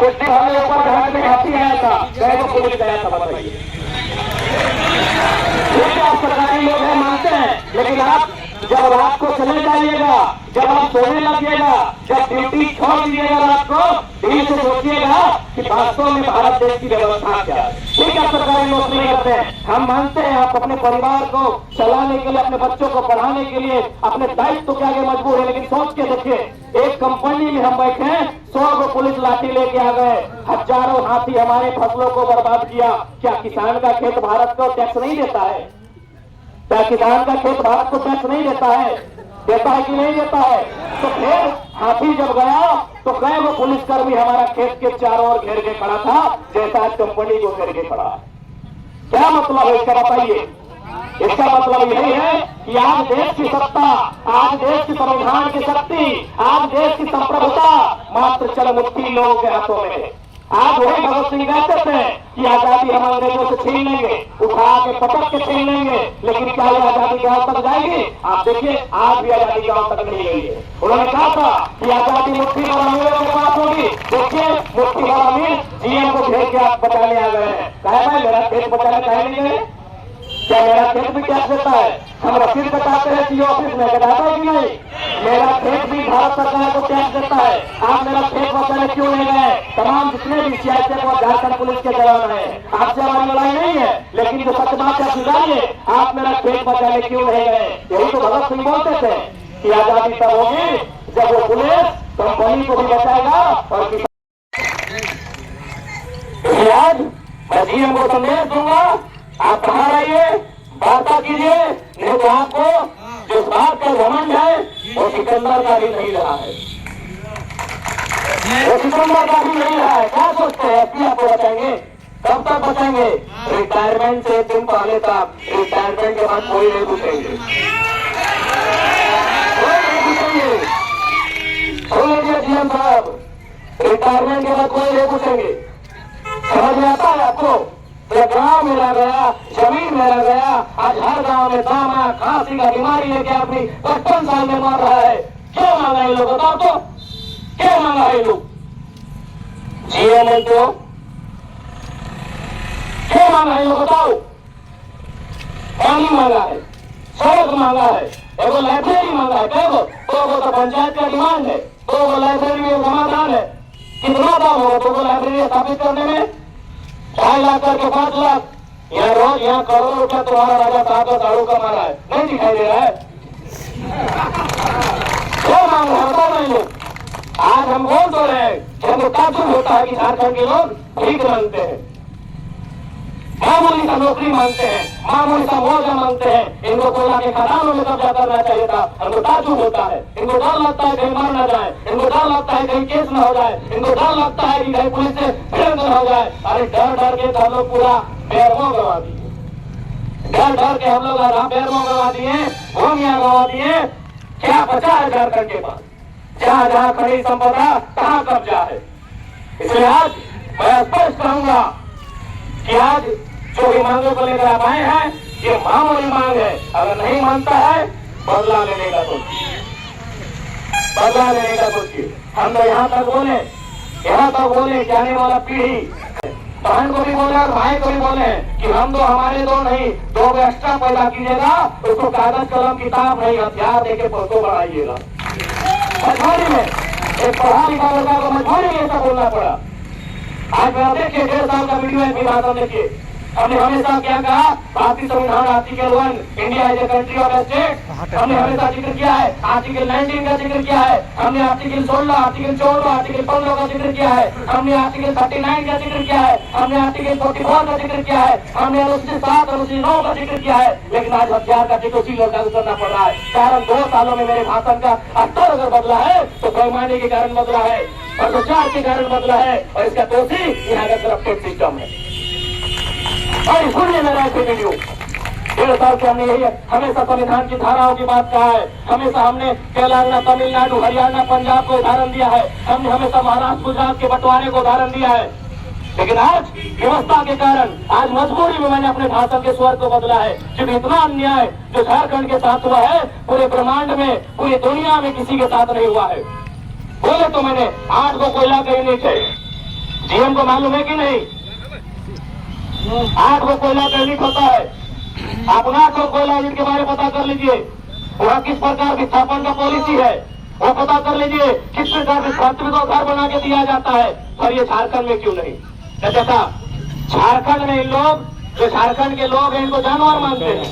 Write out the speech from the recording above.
कुछ दिन हमारे ऊपर घर में हाथी आया था, गए तो पुलिस गया था। बताइए, ठीक है आप सरकारी लोग हैं मानते हैं, लेकिन आप जब रात को चले जाइएगा, जब आप सोने लगिएगा, जब ड्यूटी छोड़ दीजिएगा रात को, दिल से सोचिएगा कि वास्तव में भारत देश की व्यवस्था क्या है। ठीक है सरकारी नौकरी करते हैं, हम मानते हैं आप अपने परिवार को चलाने के लिए, अपने बच्चों को पढ़ाने के लिए अपने दायित्व के आगे मजबूर है, लेकिन सोच के देखिए, एक कंपनी में हम बैठे हैं, 100 को पुलिस लाठी लेके आ गए, हजारों हाथी हमारे फसलों को बर्बाद किया। क्या किसान का खेत भारत को टैक्स नहीं देता है? क्या किसान का खेत भारत को टैक्स नहीं देता है? देता है कि नहीं देता है? तो फिर हाथी जब गया तो कई वो पुलिसकर्मी हमारा खेत के चारों ओर घेर के खड़ा था, जैसा आज कंपनी को घेर के खड़ा। क्या मतलब है इसका बताइए? इसका मतलब यही है कि आज देश की सत्ता, आज देश की संविधान की शक्ति, आज देश की संप्रभुता मात्र चल मुट्ठी लोगों के हाथों में है। आज वही भगत सिंह कहते थे कि आजादी हम अंग्रेजों से छीन लेंगे, उठा के पटक के छीन लेंगे, लेकिन क्या ये आजादी गांव तक जाएगी? आप देखिए, आज भी आजादी गांव तक नहीं गई है। उन्होंने कहा था कि आजादी मुट्ठी भर अमीरों के पास होगी। देखिए, मुट्ठी भर अमीर जीएम को घेर के आप बचाने आ गए हैं। कहे भाई मेरा खेत बचाने कहे नहीं गए? क्या मेरा खेत भी टैक्स देता है? हम रसीद बताते हैं सीओ ऑफिस में, बताता है कि नहीं? मेरा खेत भी भारत सरकार को टैक्स देता है। आप मेरा खेत बचाने क्यों नहीं गए? तमाम जितने भी सीआईएसएफ और झारखंड पुलिस के जवान हैं, आपसे हमारी लड़ाई नहीं है, लेकिन जो सच बात है सुधारिए, आप मेरा खेत बचाने क्यों नहीं गए? यही तो भगत सिंह बोलते थे कि आजादी तब होगी जब वो पुलिस कंपनी को भी बचाएगा और आज मैं जीएम को संदेश दूंगा, आप बाहर आइए, वार्ता कीजिए, नहीं तो आपको जिस बात का घमंड है वो सिकंदर का भी नहीं रहा है, वो सिकंदर का भी नहीं रहा है। क्या सोचते हैं? एसपी आपको बचाएंगे? कब तक बचाएंगे? रिटायरमेंट से एक दिन पहले तक, रिटायरमेंट के बाद कोई नहीं पूछेंगे, कोई नहीं पूछेंगे। सुन लीजिए जीएम साहब, रिटायरमेंट के बाद कोई नहीं पूछेंगे। समझ में आता है आपको? गांव में रह गया, जमीन में रह गया, आज हर गांव में दामा खांसी का बीमारी लेके अपनी 55 साल में मर रहा है। क्यों मांगा ये लोग? बताओ तो, क्यों मांगा ये लोग? जीएम तो क्यों मांगा है? बताओ। पानी मांगा है, सड़क मांगा है, एगो लाइब्रेरी मांगा है, देखो तो पंचायत का डिमांड है, तो लाइब्रेरी में समाधान है। कितना दाम होगा तो लाइब्रेरी स्थापित करने में? 2.5 लाख करके 5 लाख। यहाँ रोज यहाँ करोड़ रुपया तुम्हारा राजा साहब का दारू का मारा है, नहीं दिखाई दे रहा है? क्यों मांग रहे हैं? बताओ नहीं लोग। आज हम बोल तो रहे हैं, जब ताजुब होता है कि झारखंड के लोग भीख मांगते हैं, मामूली सा नौकरी मांगते हैं, मामूली सा मुआवजा मांगते हैं। इनको कोयला के खदानों में कब्जा करना चाहिए था। इनको ताजुब होता है, इनको डर लगता है कहीं मर न जाए, इनको डर लगता है कहीं केस न हो जाए, इनको डर लगता है कि कहीं पुलिस से भिड़ न हो जाए। अरे डर डर के हम लोग पूरा पैरमो गवा दिए, डर डर के हम लोग पैरमो गवा दिए, भूमिया गवा दिए। क्या बचा है झारखंड के पास? जहाँ जहाँ खनिज संपदा, कहाँ कब्जा है? इसलिए आज मैं स्पष्ट कहूंगा कि आज जो भी मांगों को लेकर आप आए हैं, ये मामूली मांग है। अगर नहीं मानता है, बदला लेने का सोचिए, बदला लेने का सोचिए। हम तो यहाँ तक बोले कि आने वाला पीढ़ी, बहन को भी बोले और भाई को भी बोले कि हम तो हमारे दो नहीं, 2 एक्स्ट्रा पैदा कीजिएगा, उसको कागज कलम किताब नहीं हथियार देके फोटो बढ़ाइएगा। मजबूरी में एक पढ़ा लिखा लड़का को मजबूरी में ऐसा बोलना पड़ा। आज आप देखिए 1.5 साल का वीडियो है, भाषण देखिए। हमने हमेशा क्या कहा? भारतीय संविधान article 1, India is a country of state, हमने हमेशा जिक्र किया है। आर्टिकल 19 का जिक्र किया है, हमने आर्टिकल 16, आर्टिकल 14, आर्टिकल 15 का जिक्र किया है, हमने आर्टिकल 39 का जिक्र किया है, हमने आर्टिकल 44 का जिक्र किया है, हमने अनुच्छेद 7, अनुच्छेद 9 का जिक्र किया है। लेकिन आज हथियार का जिक्र उसी लोग का करना पड़ रहा है। कारण 2 सालों में मेरे भाषण का स्तर अगर बदला है तो बेईमानी के कारण बदला है, भ्रष्टाचार के कारण बदला है, और इसका दोषी यहाँ का करप्टेड सिस्टम है। और सुनिए मेरा ऐसे वीडियो, 1.5 साल से हमने यही हमेशा संविधान की धाराओं की बात कहा है, हमेशा हमने तेलंगाना, तमिलनाडु, हरियाणा, पंजाब को उदाहरण दिया है, हमने हमेशा महाराष्ट्र, गुजरात के बंटवारे को उदाहरण दिया है। लेकिन आज व्यवस्था के कारण, आज मजबूरी में मैंने अपने भाषण के स्वर को बदला है, क्योंकि इतना अन्याय जो झारखंड के साथ हुआ है, पूरे ब्रह्मांड में, पूरी दुनिया में किसी के साथ नहीं हुआ है। बोले तो मैंने 8 को कोयला कहीं नहीं थे, जीएम को मालूम है कि नहीं? 8 वो कोयला क्रेडिट होता है। आप 8 कोयला यूनिट के बारे में पता कर लीजिए। वहाँ किस प्रकार की स्थापन का पॉलिसी है वो पता कर लीजिए। किस प्रकार से छात्र को घर बना के दिया जाता है। और ये झारखंड में क्यों नहीं? झारखंड में इन लोग जो झारखंड के लोग हैं इनको जानवर मानते हैं।